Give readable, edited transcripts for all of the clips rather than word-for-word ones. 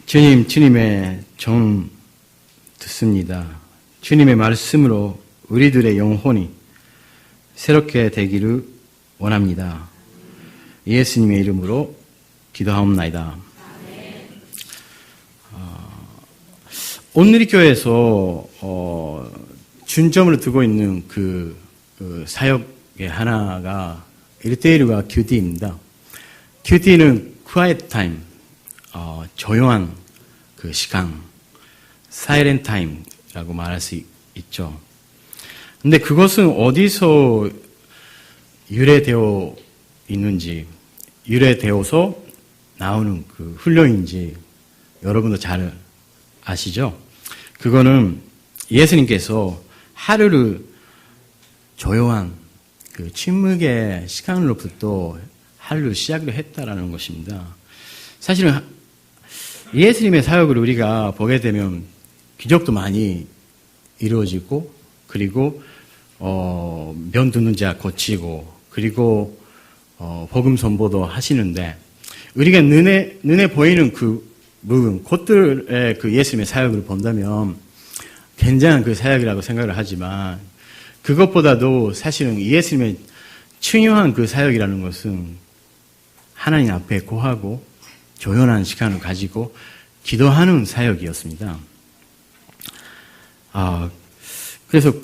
주님의 종 듣습니다. 주님의 말씀으로 우리들의 영혼이 새롭게 되기를 원합니다. 예수님의 이름으로 기도하옵나이다. 온누리 교회에서 중점을 두고 있는 그 사역의 하나가 1대1과 QT입니다. QT는 Quiet Time, 조용한 그 시간, Silent Time라고 말할 수 있죠. 근데 그것은 어디서 유래되어 있는지, 유래되어서 나오는 그 훈련인지 여러분도 잘 아시죠? 그거는 예수님께서 하루를 조용한 그 침묵의 시간으로부터 하루를 시작을 했다라는 것입니다. 사실은 예수님의 사역을 우리가 보게 되면 기적도 많이 이루어지고, 그리고 면 듣는 자 고치고, 그리고 복음 선포도 하시는데, 우리가 눈에 보이는 그 부분, 곳들의 그 예수님의 사역을 본다면 굉장한 그 사역이라고 생각을 하지만, 그것보다도 사실은 예수님의 중요한 그 사역이라는 것은 하나님 앞에 고하고 조용한 시간을 가지고 기도하는 사역이었습니다. 그래서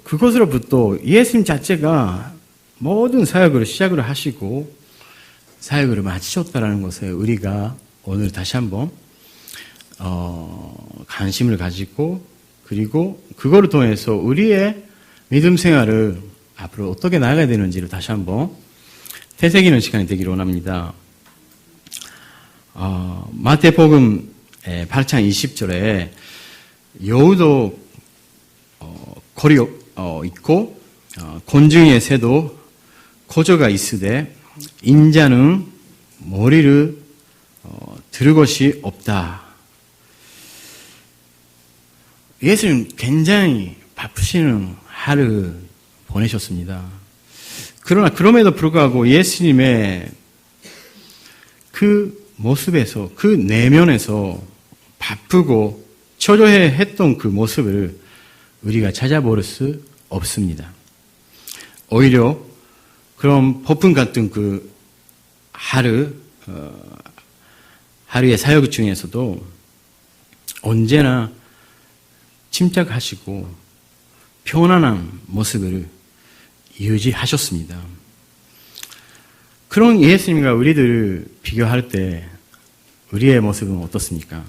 그것으로부터 예수님 자체가 모든 사역을 시작을 하시고 사역을 마치셨다는 것에 우리가 오늘 다시 한번 관심을 가지고, 그리고 그거를 통해서 우리의 믿음 생활을 앞으로 어떻게 나아가야 되는지를 다시 한번 되새기는 시간이 되기를 원합니다. 마태복음 8장 20절에 여우도 골이 있고 곤충의 새도 고조가 있으되 인자는 머리를 들을 것이 없다. 예수님 굉장히 바쁘시는 하루 보내셨습니다. 그러나 그럼에도 불구하고 예수님의 그 모습에서, 그 내면에서 바쁘고 초조해 했던 그 모습을 우리가 찾아볼 수 없습니다. 오히려 그런 폭풍 같은 그 하루의 사역 중에서도 언제나 침착하시고 편안한 모습을 유지하셨습니다. 그런 예수님과 우리들을 비교할 때 우리의 모습은 어떻습니까?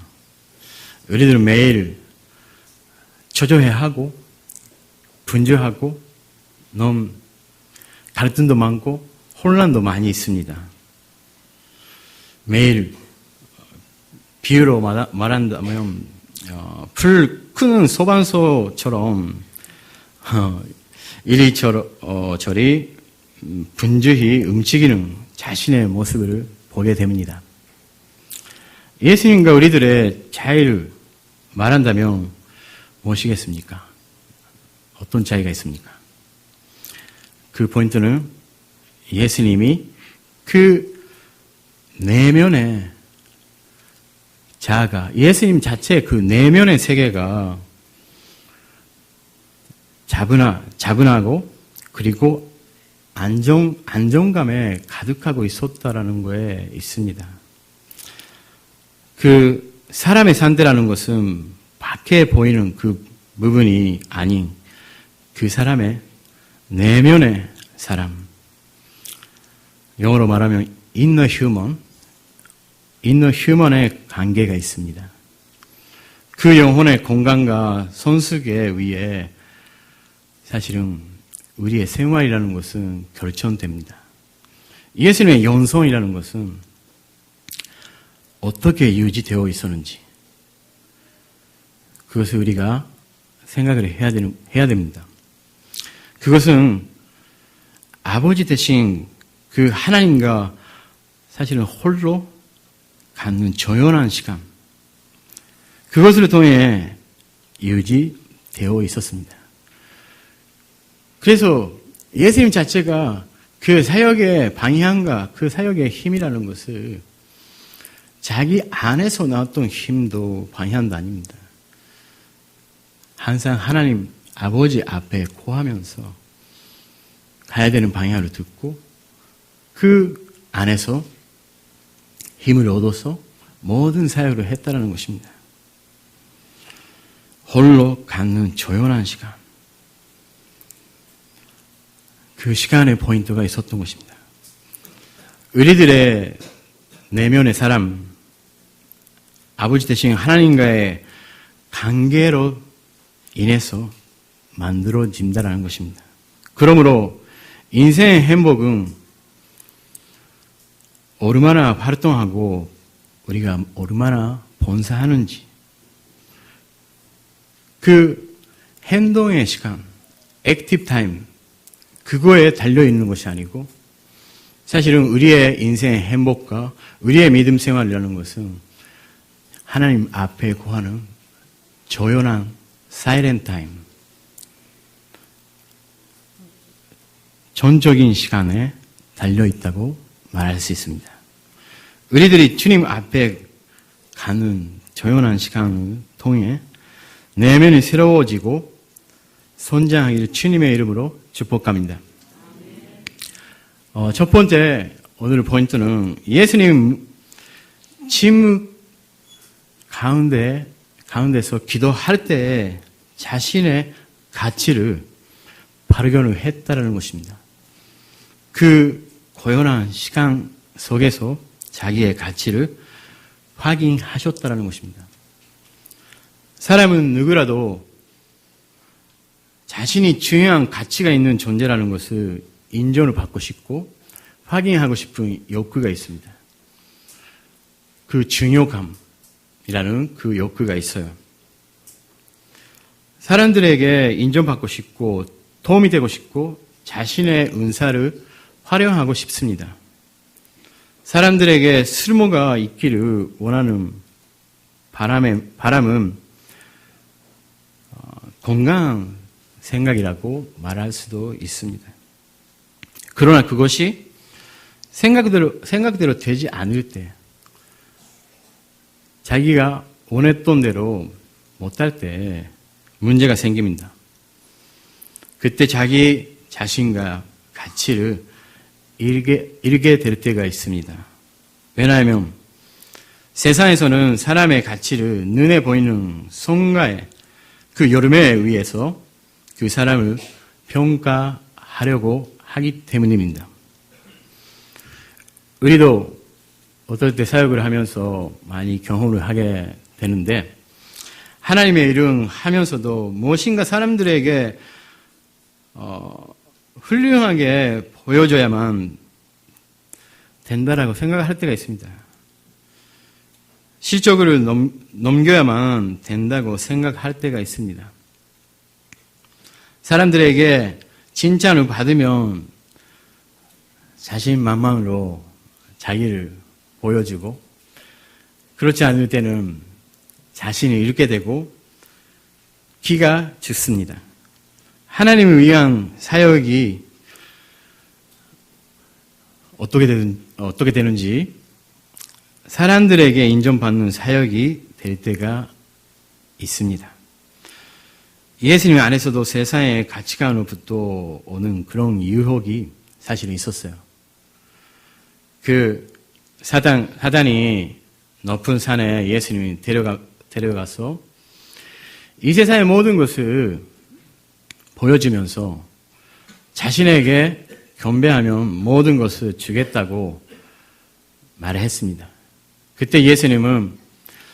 우리들은 매일 초조해하고 분주하고 너무 갈등도 많고 혼란도 많이 있습니다. 매일 비유로 말한다면 불 끄는 소방서처럼 이리저리 분주히 움직이는 자신의 모습을 보게 됩니다. 예수님과 우리들의 차이를 말한다면 무엇이겠습니까? 어떤 차이가 있습니까? 그 포인트는 예수님이 그 내면의 자아가, 예수님 자체의 그 내면의 세계가 차분하고 그리고 안정감에 가득하고 있었다라는 거에 있습니다. 그 사람의 상태라는 것은 밖에 보이는 그 부분이 아닌 그 사람의 내면의 사람. 영어로 말하면 inner human의 관계가 있습니다. 그 영혼의 건강과 성숙에 위해 사실은 우리의 생활이라는 것은 결정됩니다. 예수님의 영성이라는 것은 어떻게 유지되어 있었는지 그것을 우리가 생각을 해야 됩니다. 그것은 아버지 되신 그 하나님과 사실은 홀로 갖는 조용한 시간, 그것을 통해 유지되어 있었습니다. 그래서 예수님 자체가 그 사역의 방향과 그 사역의 힘이라는 것을 자기 안에서 나왔던 힘도 방향도 아닙니다. 항상 하나님 아버지 앞에 고하면서 가야 되는 방향을 듣고 그 안에서 힘을 얻어서 모든 사역을 했다는 것입니다. 홀로 갖는 조용한 시간. 그 시간의 포인트가 있었던 것입니다. 우리들의 내면의 사람, 아버지 대신 하나님과의 관계로 인해서 만들어진다는 것입니다. 그러므로 인생의 행복은 얼마나 활동하고 우리가 얼마나 봉사하는지 그 행동의 시간, 액티브 타임 그거에 달려있는 것이 아니고 사실은 우리의 인생의 행복과 우리의 믿음 생활이라는 것은 하나님 앞에 구하는 조용한 사이렌 타임, 전적인 시간에 달려있다고 말할 수 있습니다. 우리들이 주님 앞에 가는 조용한 시간을 통해 내면이 새로워지고 성장하기를 주님의 이름으로 축복합니다. 첫 번째 오늘 포인트는 예수님 침묵 가운데서 기도할 때 자신의 가치를 발견을 했다는 것입니다. 그 고요한 시간 속에서 자기의 가치를 확인하셨다는 것입니다. 사람은 누구라도 자신이 중요한 가치가 있는 존재라는 것을 인정을 받고 싶고 확인하고 싶은 욕구가 있습니다. 그 중요감이라는 그 욕구가 있어요. 사람들에게 인정받고 싶고 도움이 되고 싶고 자신의 은사를 활용하고 싶습니다. 사람들에게 쓸모가 있기를 원하는 바람은 건강한 생각이라고 말할 수도 있습니다. 그러나 그것이 생각대로 되지 않을 때, 자기가 원했던 대로 못할 때 문제가 생깁니다. 그때 자기 자신과 가치를 잃게 될 때가 있습니다. 왜냐하면 세상에서는 사람의 가치를 눈에 보이는 성과의 그 여름에 의해서 그 사람을 평가하려고 하기 때문입니다. 우리도 어떨 때 사역을 하면서 많이 경험을 하게 되는데 하나님의 일을 하면서도 무엇인가 사람들에게 훌륭하게 보여줘야만 된다라고 생각할 때가 있습니다. 실적을 넘겨야만 된다고 생각할 때가 있습니다. 사람들에게 칭찬을 받으면 자신만만으로 자기를 보여주고 그렇지 않을 때는 자신을 잃게 되고 기가 죽습니다. 하나님을 위한 사역이 어떻게 되는지 사람들에게 인정받는 사역이 될 때가 있습니다. 예수님 안에서도 세상의 가치관으로부터 오는 그런 유혹이 사실은 있었어요. 그 사단이 높은 산에 예수님이 데려가서 이 세상의 모든 것을 보여주면서 자신에게 경배하면 모든 것을 주겠다고 말을 했습니다. 그때 예수님은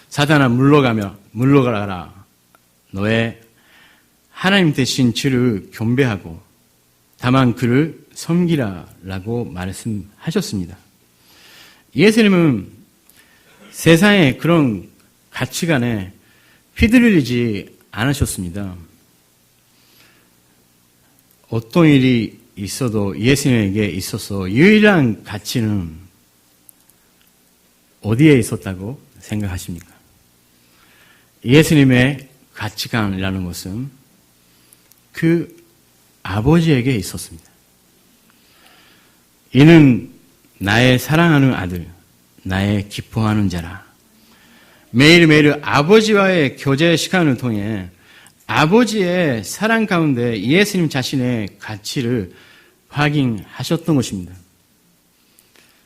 사단아 물러가라. 너의 하나님 대신 주를 경배하고 다만 그를 섬기라라고 말씀하셨습니다. 예수님은 세상의 그런 가치관에 휘둘리지 않으셨습니다. 어떤 일이 있어도 예수님에게 있어서 유일한 가치는 어디에 있었다고 생각하십니까? 예수님의 가치관이라는 것은 그 아버지에게 있었습니다. 이는 나의 사랑하는 아들, 나의 기뻐하는 자라. 매일매일 아버지와의 교제 시간을 통해 아버지의 사랑 가운데 예수님 자신의 가치를 확인하셨던 것입니다.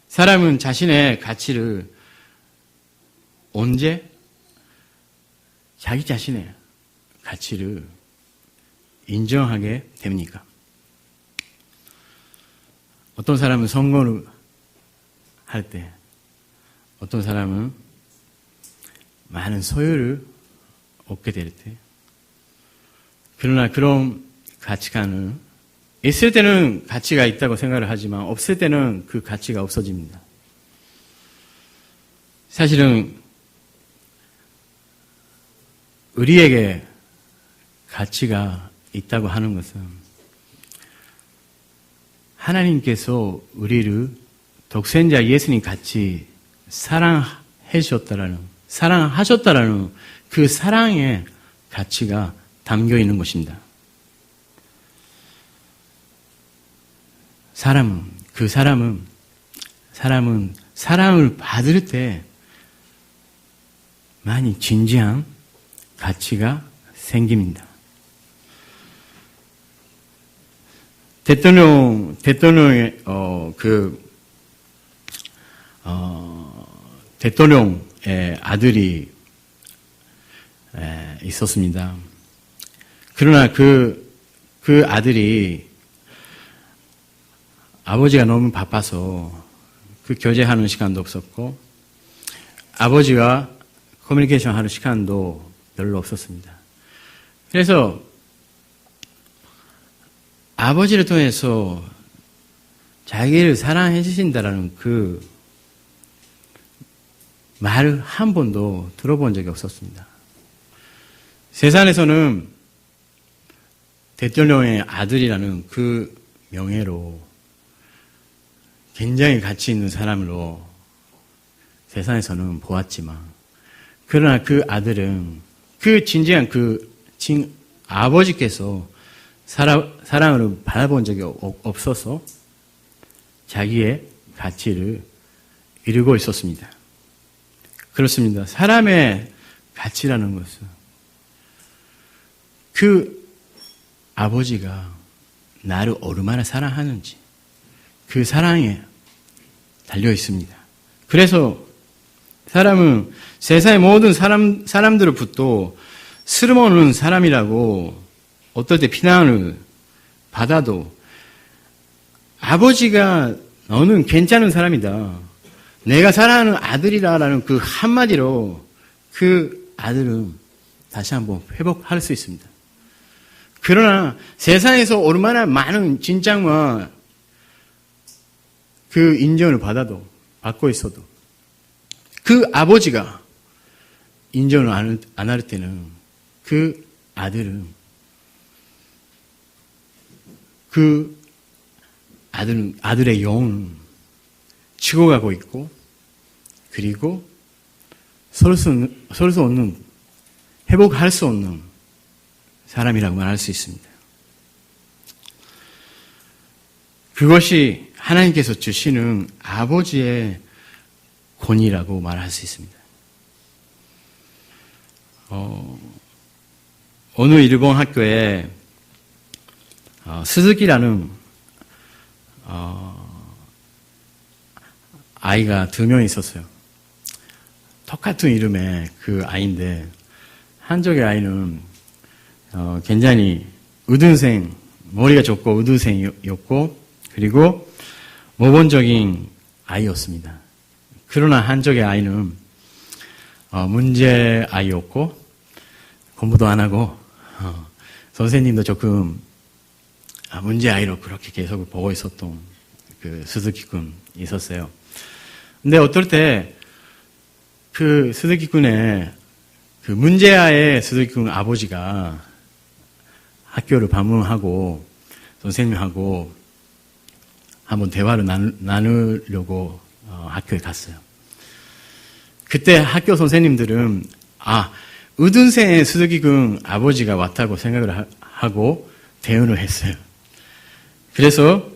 사람은 자신의 가치를 언제 자기 자신의 가치를 인정하게 됩니까? 어떤 사람은 선거를 할 때, 어떤 사람은 많은 소유를 얻게 될 때, 그러나 그런 가치관을 있을 때는 가치가 있다고 생각을 하지만 없을 때는 그 가치가 없어집니다. 사실은 우리에게 가치가 있다고 하는 것은 하나님께서 우리를 독생자 예수님 같이 사랑하셨다라는 그 사랑의 가치가 담겨 있는 것입니다. 사람은 사랑을 받을 때 많이 진지한 가치가 생깁니다. 대통령의 아들이 있었습니다. 그러나 그 아들이 아버지가 너무 바빠서 그 교제하는 시간도 없었고 아버지와 커뮤니케이션 하는 시간도 별로 없었습니다. 그래서 아버지를 통해서 자기를 사랑해 주신다라는 그 말을 한 번도 들어본 적이 없었습니다. 세상에서는 대통령의 아들이라는 그 명예로 굉장히 가치 있는 사람으로 세상에서는 보았지만, 그러나 그 아들은 그 진지한 아버지께서 사랑을 받아본 적이 없어서 자기의 가치를 이루고 있었습니다. 그렇습니다. 사람의 가치라는 것은 그 아버지가 나를 얼마나 사랑하는지 그 사랑에 달려 있습니다. 그래서 사람은 세상의 모든 사람들로부터 쓸모없는 사람이라고 어떨 때 비난을 받아도 아버지가 너는 괜찮은 사람이다, 내가 사랑하는 아들이라는 그 한마디로 그 아들은 다시 한번 회복할 수 있습니다. 그러나 세상에서 얼마나 많은 진장과 그 인정을 받고 있어도 그 아버지가 인정을 안 할 때는 그 아들의 영은 죽어가고 있고, 그리고 회복할 수 없는 사람이라고 말할 수 있습니다. 그것이 하나님께서 주시는 아버지의 권위라고 말할 수 있습니다. 어느 일본 학교에 스즈키라는 아이가 2명 있었어요. 똑같은 이름의 그 아이인데, 한쪽의 아이는 굉장히 머리가 좁고 우등생이었고, 그리고 모범적인 아이였습니다. 그러나 한쪽의 아이는 문제 아이였고, 공부도 안 하고, 선생님도 조금 문제 아이로 그렇게 계속 보고 있었던 그 스즈키 군이 있었어요. 근데 어떨 때 그 스즈키 군의 그 문제아의 스즈키 군 아버지가 학교를 방문하고 선생님하고 한번 대화를 나누려고 학교에 갔어요. 그때 학교 선생님들은 우등생의 스즈키 군 아버지가 왔다고 생각을 하고 대응을 했어요. 그래서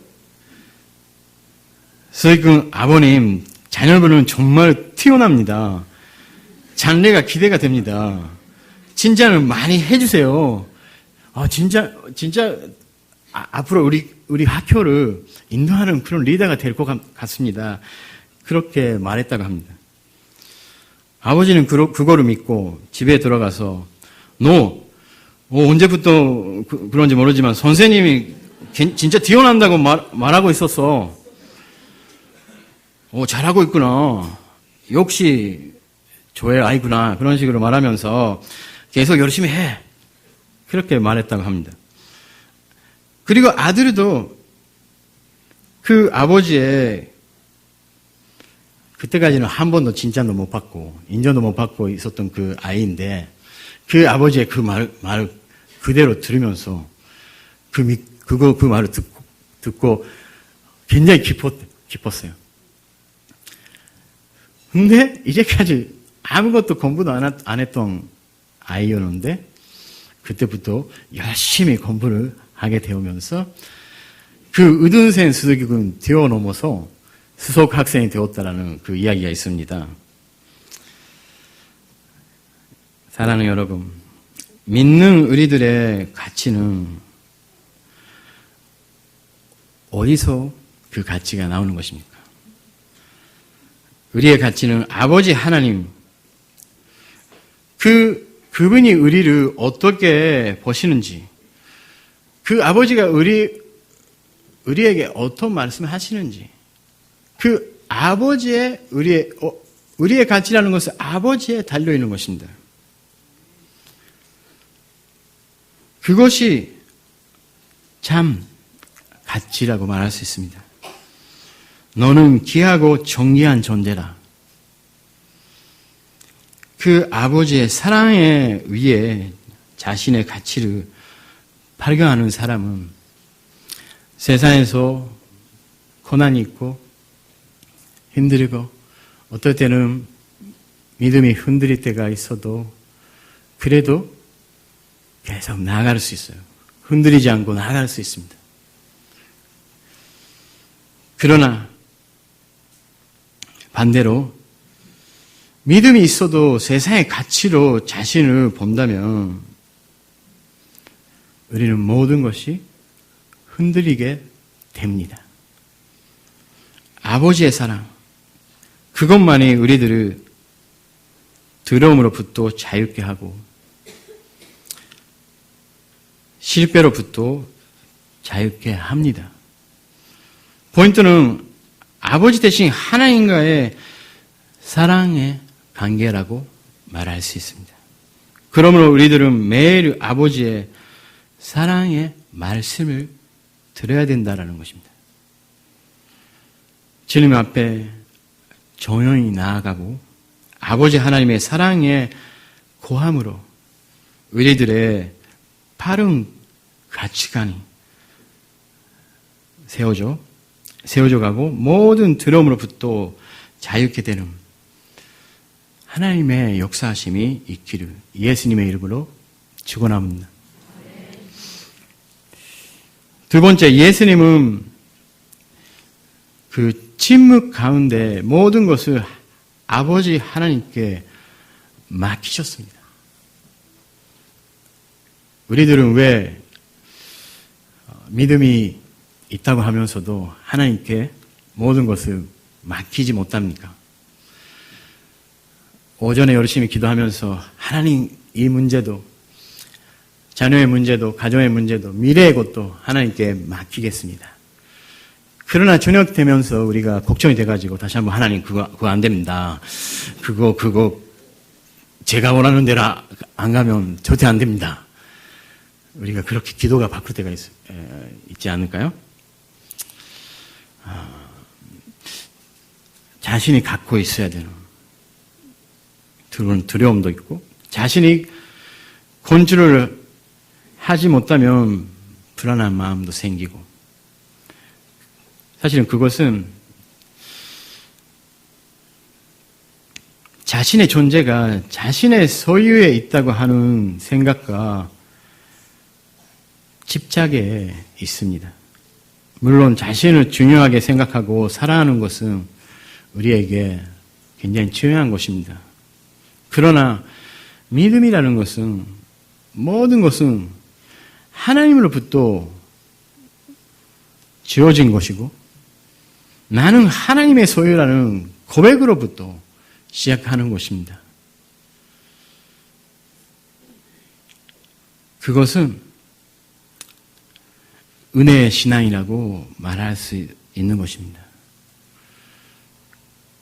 스즈키 군 아버님 자녀분은 정말 튀어납니다. 장래가 기대가 됩니다. 진짜는 많이 해주세요. 진짜 앞으로 우리 학교를 인도하는 그런 리더가 될 것 같습니다. 그렇게 말했다고 합니다. 아버지는 그거를 믿고 집에 들어가서 너 언제부터 그런지 모르지만 선생님이 진짜 뛰어난다고 말하고 있었어. 잘하고 있구나. 역시 조엘 아이구나. 그런 식으로 말하면서 계속 열심히 해. 그렇게 말했다고 합니다. 그리고 아들도 그 아버지의 그때까지는 한 번도 칭찬도 못 받고 인정도 못 받고 있었던 그 아이인데 그 아버지의 그 말을 그대로 들으면서 그 말을 듣고 굉장히 기뻤어요. 근데 이제까지 아무것도 공부도 안 했던 아이였는데 그때부터 열심히 공부를 하게 되면서 그 의등생 수석이군 뛰어넘어서 수석 학생이 되었다라는 그 이야기가 있습니다. 사랑하는 여러분, 믿는 우리들의 가치는 어디서 그 가치가 나오는 것입니까? 우리의 가치는 아버지 하나님, 그분이 우리를 어떻게 보시는지, 그 아버지가 우리에게 어떤 말씀을 하시는지, 그 아버지의 우리의 가치라는 것은 아버지에 달려 있는 것입니다. 그것이 참 가치라고 말할 수 있습니다. 너는 귀하고 존귀한 존재라. 그 아버지의 사랑에 의해 자신의 가치를 발견하는 사람은 세상에서 고난이 있고 힘들고 어떨 때는 믿음이 흔들릴 때가 있어도 그래도 계속 나아갈 수 있어요. 흔들리지 않고 나아갈 수 있습니다. 그러나 반대로 믿음이 있어도 세상의 가치로 자신을 본다면 우리는 모든 것이 흔들리게 됩니다. 아버지의 사랑, 그것만이 우리들을 두려움으로부터 자유케 하고 실패로부터 자유케 합니다. 포인트는 아버지 대신 하나님과의 사랑의 관계라고 말할 수 있습니다. 그러므로 우리들은 매일 아버지의 사랑의 말씀을 들어야 된다는 것입니다. 주님 앞에 조용히 나아가고 아버지 하나님의 사랑의 고함으로 우리들의 바른 가치관이 세워져 가고 모든 두려움으로부터 자유케 되는 하나님의 역사하심이 있기를 예수님의 이름으로 축원합니다. 두 번째, 예수님은 그 침묵 가운데 모든 것을 아버지 하나님께 맡기셨습니다. 우리들은 왜 믿음이 있다고 하면서도 하나님께 모든 것을 맡기지 못합니까? 오전에 열심히 기도하면서 하나님 이 문제도 자녀의 문제도 가정의 문제도 미래의 것도 하나님께 맡기겠습니다. 그러나 저녁 되면서 우리가 걱정이 돼가지고 다시 한번 하나님 그거 안 됩니다. 그거 제가 원하는 대로 안 가면 절대 안 됩니다. 우리가 그렇게 기도가 바꿀 때가 있지 않을까요? 자신이 갖고 있어야 되는 두려움도 있고 자신이 컨트롤을 하지 못하면 불안한 마음도 생기고 사실은 그것은 자신의 존재가 자신의 소유에 있다고 하는 생각과 집착에 있습니다. 물론 자신을 중요하게 생각하고 사랑하는 것은 우리에게 굉장히 중요한 것입니다. 그러나 믿음이라는 것은 모든 것은 하나님으로부터 주어진 것이고 나는 하나님의 소유라는 고백으로부터 시작하는 것입니다. 그것은 은혜의 신앙이라고 말할 수 있는 것입니다.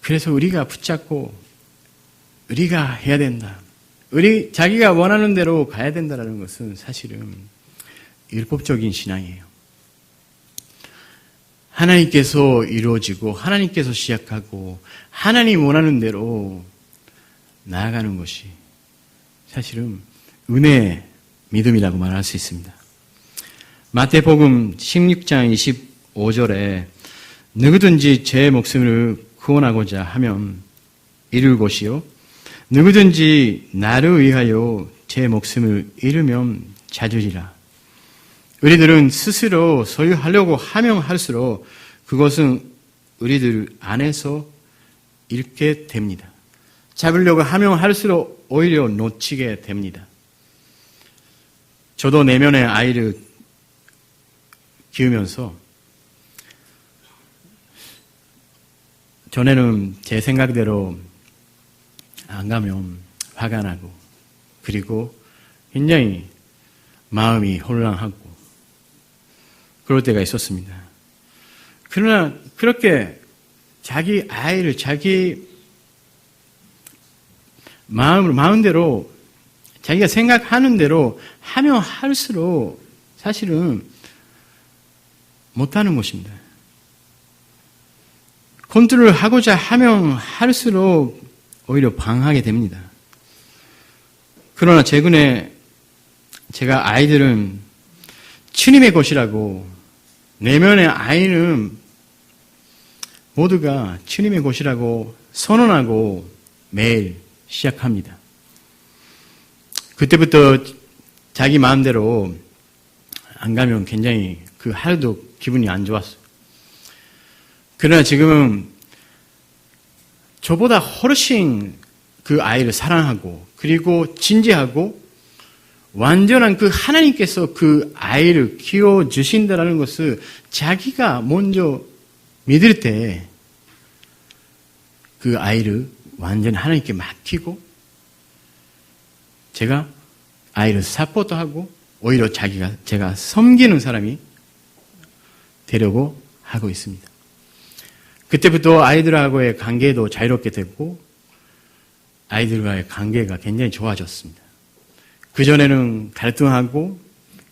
그래서 우리가 붙잡고 우리가 해야 된다. 자기가 원하는 대로 가야 된다는 것은 사실은 율법적인 신앙이에요. 하나님께서 이루어지고 하나님께서 시작하고 하나님 원하는 대로 나아가는 것이 사실은 은혜의 믿음이라고 말할 수 있습니다. 마태복음 16장 25절에 누구든지 제 목숨을 구원하고자 하면 잃을 것이요 누구든지 나를 위하여 제 목숨을 잃으면 찾으리라. 우리들은 스스로 소유하려고 하면 할수록 그것은 우리들 안에서 잃게 됩니다. 잡으려고 하면 할수록 오히려 놓치게 됩니다. 저도 내면의 아이를 키우면서 전에는 제 생각대로 안 가면 화가 나고 그리고 굉장히 마음이 혼란하고 그럴 때가 있었습니다. 그러나 그렇게 자기 아이를 자기 마음대로 자기가 생각하는 대로 하면 할수록 사실은 못하는 것입니다. 컨트롤을 하고자 하면 할수록 오히려 방하게 됩니다. 그러나 최근에 제가 아이들은 주님의 것이라고 내면의 아이는 모두가 주님의 것이라고 선언하고 매일 시작합니다. 그때부터 자기 마음대로 안 가면 굉장히 그 하루도 기분이 안 좋았어요. 그러나 지금은 저보다 훨씬 그 아이를 사랑하고 그리고 진지하고 완전한 그 하나님께서 그 아이를 키워주신다는 것을 자기가 먼저 믿을 때 그 아이를 완전히 하나님께 맡기고 제가 아이를 사포트하고 오히려 제가 섬기는 사람이 되려고 하고 있습니다. 그때부터 아이들하고의 관계도 자유롭게 됐고 아이들과의 관계가 굉장히 좋아졌습니다. 그전에는 갈등하고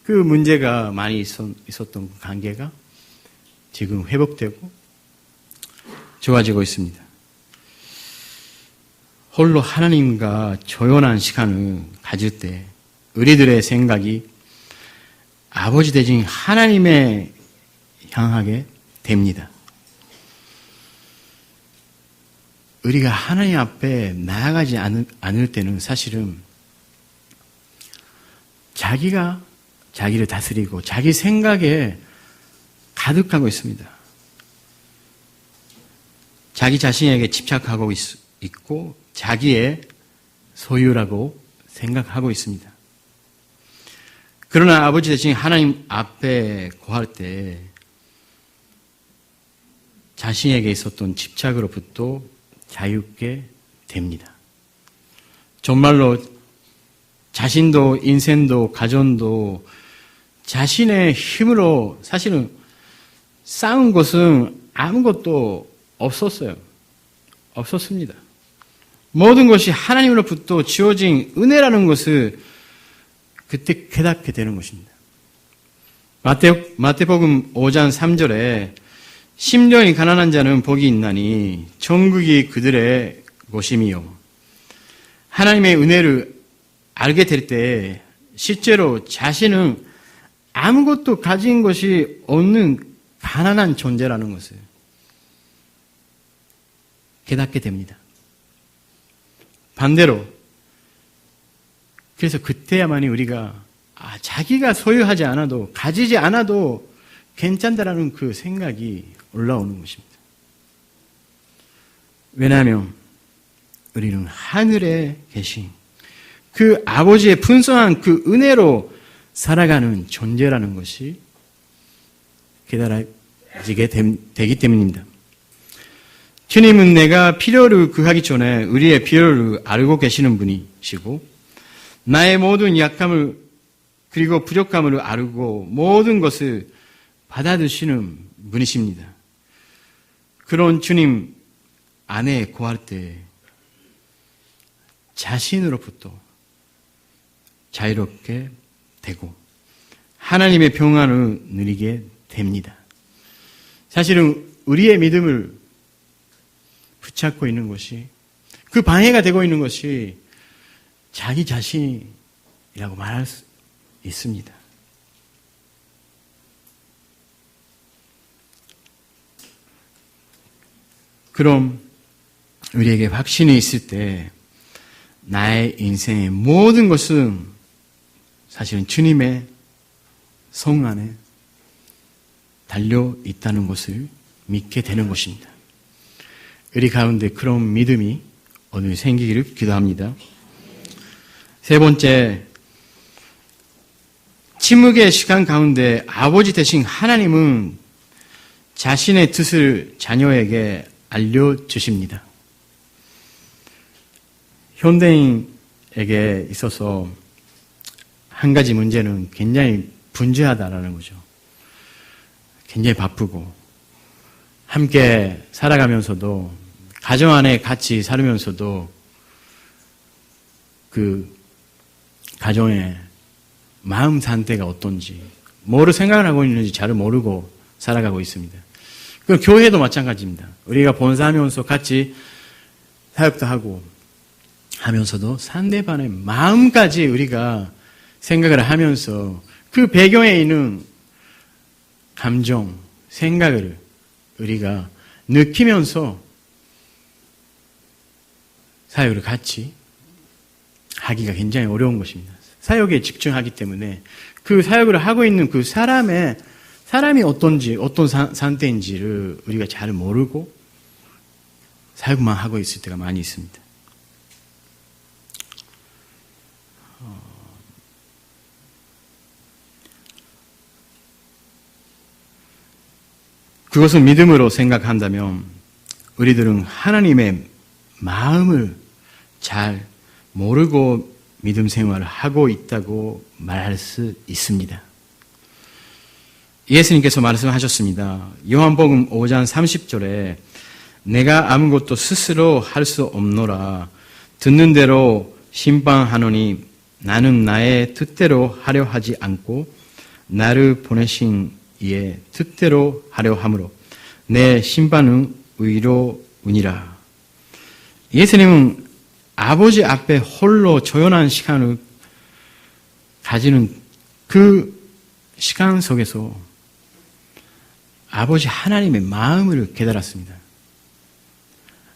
그 문제가 많이 있었던 그 관계가 지금 회복되고 좋아지고 있습니다. 홀로 하나님과 조용한 시간을 가질 때 우리들의 생각이 아버지 대신 하나님에 향하게 됩니다. 우리가 하나님 앞에 나아가지 않을 때는 사실은 자기가 자기를 다스리고 자기 생각에 가득하고 있습니다. 자기 자신에게 집착하고 있고 자기의 소유라고 생각하고 있습니다. 그러나 아버지 대신 하나님 앞에 구할 때 자신에게 있었던 집착으로부터 자유롭게 됩니다. 정말로 자신도 인생도 가정도 자신의 힘으로 사실은 쌓은 것은 아무것도 없었습니다. 모든 것이 하나님으로부터 주어진 은혜라는 것을 그때 깨닫게 되는 것입니다. 마태복음 5장 3절에 심령이 가난한 자는 복이 있나니 천국이 그들의 것임이요. 하나님의 은혜를 알게 될 때 실제로 자신은 아무것도 가진 것이 없는 가난한 존재라는 것을 깨닫게 됩니다. 반대로 그래서 그때야만이 우리가 자기가 소유하지 않아도 가지지 않아도 괜찮다라는 그 생각이 올라오는 것입니다. 왜냐하면 우리는 하늘에 계신 그 아버지의 풍성한 그 은혜로 살아가는 존재라는 것이 깨달아지게 되기 때문입니다. 주님은 내가 필요를 구하기 전에 우리의 필요를 알고 계시는 분이시고 나의 모든 약함을 그리고 부족함을 알고 모든 것을 받아주시는 분이십니다. 그런 주님 안에 거할 때 자신으로부터 자유롭게 되고 하나님의 평안을 누리게 됩니다. 사실은 우리의 믿음을 붙잡고 있는 것이 그 방해가 되고 있는 것이 자기 자신이라고 말할 수 있습니다. 그럼 우리에게 확신이 있을 때 나의 인생의 모든 것은 사실은 주님의 성 안에 달려 있다는 것을 믿게 되는 것입니다. 우리 가운데 그런 믿음이 오늘 생기기를 기도합니다. 세 번째, 침묵의 시간 가운데 아버지 되신 하나님은 자신의 뜻을 자녀에게 알려주십니다. 현대인에게 있어서 한 가지 문제는 굉장히 분주하다라는 거죠. 굉장히 바쁘고 함께 살아가면서도 가정 안에 같이 살면서도 그 가정의 마음 상태가 어떤지 뭐를 생각을 하고 있는지 잘 모르고 살아가고 있습니다. 그럼 교회도 마찬가지입니다. 우리가 본사하면서 같이 사역도 하고 하면서도 상대방의 마음까지 우리가 생각을 하면서 그 배경에 있는 감정, 생각을 우리가 느끼면서 사역을 같이 하기가 굉장히 어려운 것입니다. 사역에 집중하기 때문에 그 사역을 하고 있는 그 사람이 어떤지, 어떤 상태인지를 우리가 잘 모르고 사역만 하고 있을 때가 많이 있습니다. 그것을 믿음으로 생각한다면 우리들은 하나님의 마음을 잘 모르고 믿음 생활을 하고 있다고 말할 수 있습니다. 예수님께서 말씀하셨습니다. 요한복음 5장 30절에 내가 아무것도 스스로 할 수 없노라 듣는 대로 심판하노니 나는 나의 뜻대로 하려 하지 않고 나를 보내신 이의 뜻대로 하려 함으로 내 심판은 의로우니라. 예수님은 아버지 앞에 홀로 조용한 시간을 가지는 그 시간 속에서 아버지 하나님의 마음을 깨달았습니다.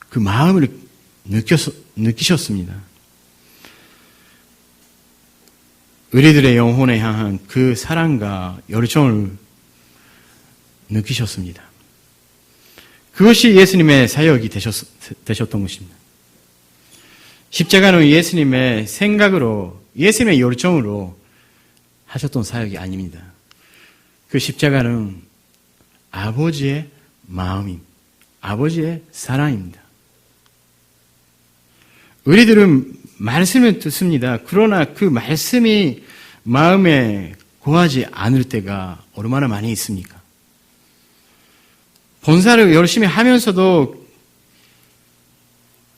그 마음을 느끼셨습니다. 우리들의 영혼에 향한 그 사랑과 열정을 느끼셨습니다. 그것이 예수님의 사역이 되셨던 것입니다. 십자가는 예수님의 생각으로, 예수님의 열정으로 하셨던 사역이 아닙니다. 그 십자가는 아버지의 마음입니다. 아버지의 사랑입니다. 우리들은 말씀을 듣습니다. 그러나 그 말씀이 마음에 고하지 않을 때가 얼마나 많이 있습니까? 본사를 열심히 하면서도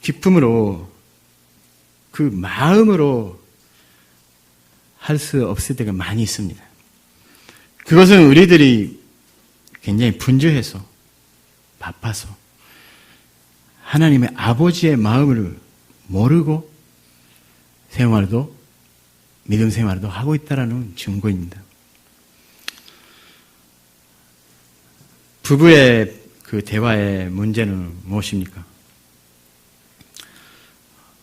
기쁨으로 그 마음으로 할 수 없을 때가 많이 있습니다. 그것은 우리들이 굉장히 분주해서 바빠서 하나님의 아버지의 마음을 모르고 믿음 생활도 하고 있다는 증거입니다. 부부의 그 대화의 문제는 무엇입니까?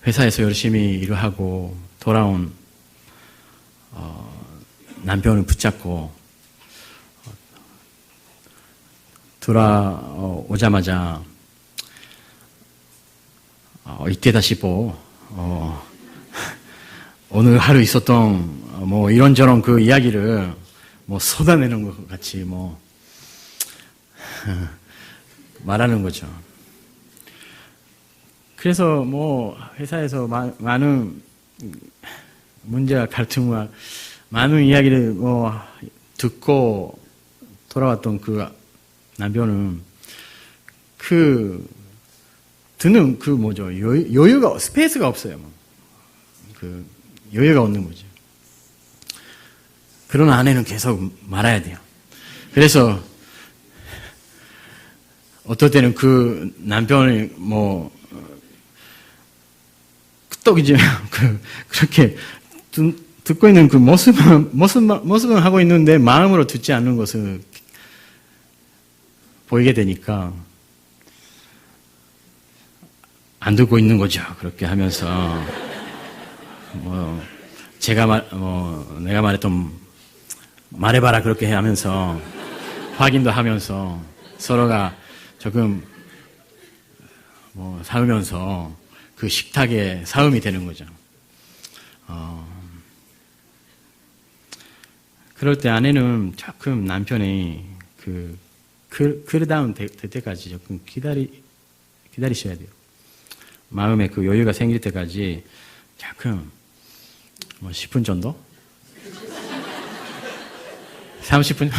회사에서 열심히 일을 하고 돌아온 남편을 붙잡고 돌아오자마자 이때다 싶어. 오늘 하루 있었던 뭐 이런저런 그 이야기를 뭐 쏟아내는 것 같이 뭐 말하는 거죠. 그래서 뭐 회사에서 많은 문제와 갈등과 많은 이야기를 뭐 듣고 돌아왔던 그 남편은 드는 여유가, 스페이스가 없어요. 그 여유가 없는 거죠. 그런 아내는 계속 말아야 돼요. 그래서 어떨 때는 그 남편이 끄떡이지 그렇게 듣고 있는 그 모습은 하고 있는데 마음으로 듣지 않는 것을 보이게 되니까 안 듣고 있는 거죠. 그렇게 하면서 내가 말했던 말해봐라 그렇게 하면서 확인도 하면서 서로가 조금 싸우면서 그 식탁에 싸움이 되는 거죠. 그럴 때 아내는 조금 남편이 그릇다운 될 때까지 조금 기다리셔야 돼요. 마음에 그 여유가 생길 때까지 조금 10분 정도? 30분?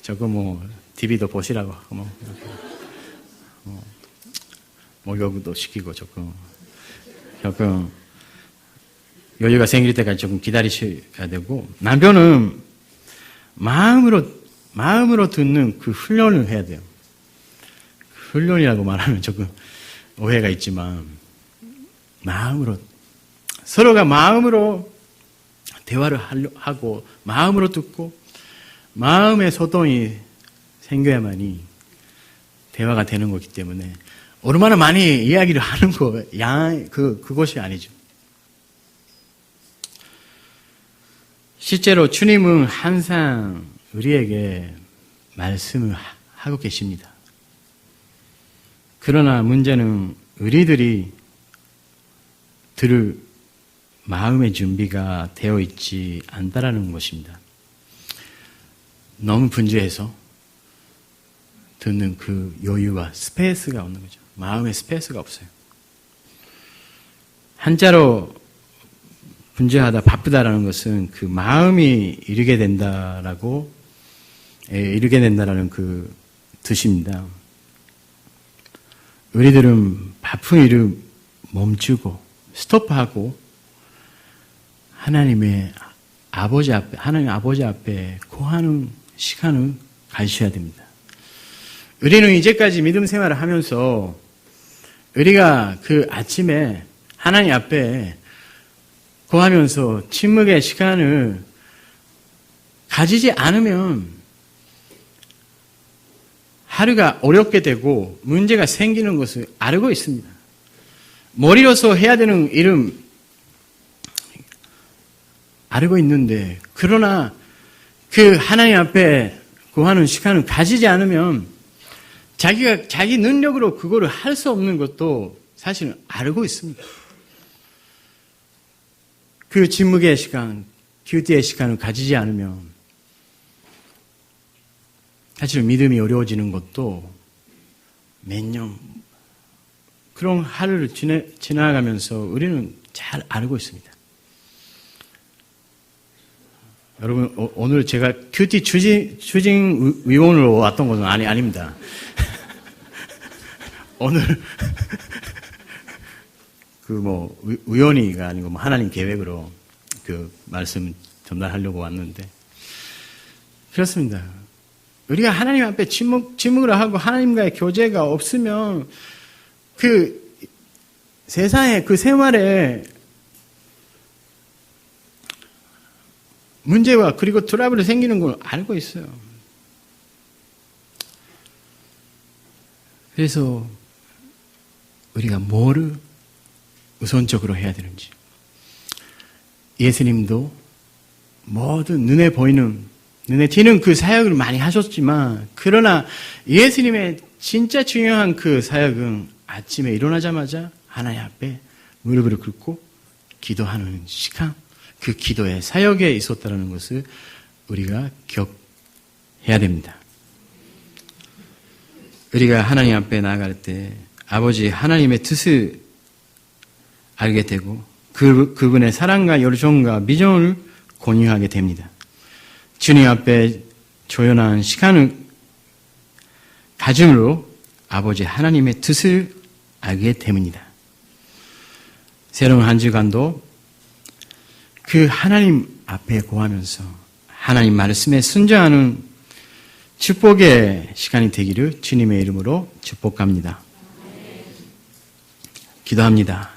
조금 TV도 보시라고 목욕도 시키고 조금 여유가 생길 때까지 조금 기다리셔야 되고, 남편은 마음으로 듣는 그 훈련을 해야 돼요. 훈련이라고 말하면 조금 오해가 있지만, 서로가 마음으로 대화를 하고, 마음으로 듣고, 마음의 소통이 생겨야만이 대화가 되는 거기 때문에, 얼마나 많이 이야기를 하는 그것이 아니죠. 실제로 주님은 항상 우리에게 말씀을 하고 계십니다. 그러나 문제는 우리들이 들을 마음의 준비가 되어 있지 않다라는 것입니다. 너무 분주해서 듣는 그 여유와 스페이스가 없는 거죠. 마음의 스페이스가 없어요. 한자로 분주하다, 바쁘다라는 것은 그 마음이 이르게 된다라는 그 뜻입니다. 우리들은 바쁜 일을 멈추고 스톱하고 하나님 아버지 앞에 고하는 시간을 가지셔야 됩니다. 우리는 이제까지 믿음 생활을 하면서 우리가 그 아침에 하나님 앞에 고하면서 침묵의 시간을 가지지 않으면 하루가 어렵게 되고 문제가 생기는 것을 알고 있습니다. 머리로서 해야 되는 일은 알고 있는데, 그러나 그 하나님 앞에 구하는 시간을 가지지 않으면 자기 능력으로 그거를 할 수 없는 것도 사실은 알고 있습니다. 그 침묵의 시간, 큐티의 시간을 가지지 않으면 사실 믿음이 어려워지는 것도 몇 년, 그런 하루를 지나가면서 우리는 잘 알고 있습니다. 여러분, 오늘 제가 큐티 추진위원으로 왔던 것은 아닙니다. 오늘, 우연히가 아니고 하나님 계획으로 그 말씀 전달하려고 왔는데, 그렇습니다. 우리가 하나님 앞에 침묵을 하고 하나님과의 교제가 없으면 그 세상에, 그 생활에 문제와 그리고 트러블이 생기는 걸 알고 있어요. 그래서 우리가 뭐를 우선적으로 해야 되는지. 예수님도 모든 눈에 띄는 그 사역을 많이 하셨지만, 그러나 예수님의 진짜 중요한 그 사역은 아침에 일어나자마자 하나님 앞에 무릎을 꿇고 기도하는 시간, 그 기도의 사역에 있었다는 것을 우리가 기억해야 됩니다. 우리가 하나님 앞에 나아갈 때 아버지 하나님의 뜻을 알게 되고 그분의 사랑과 열정과 비전을 공유하게 됩니다. 주님 앞에 조연한 시간을 가짐으로 아버지 하나님의 뜻을 알게 됩니다. 새로운 한 주간도 그 하나님 앞에 구하면서 하나님 말씀에 순종하는 축복의 시간이 되기를 주님의 이름으로 축복합니다. 기도합니다.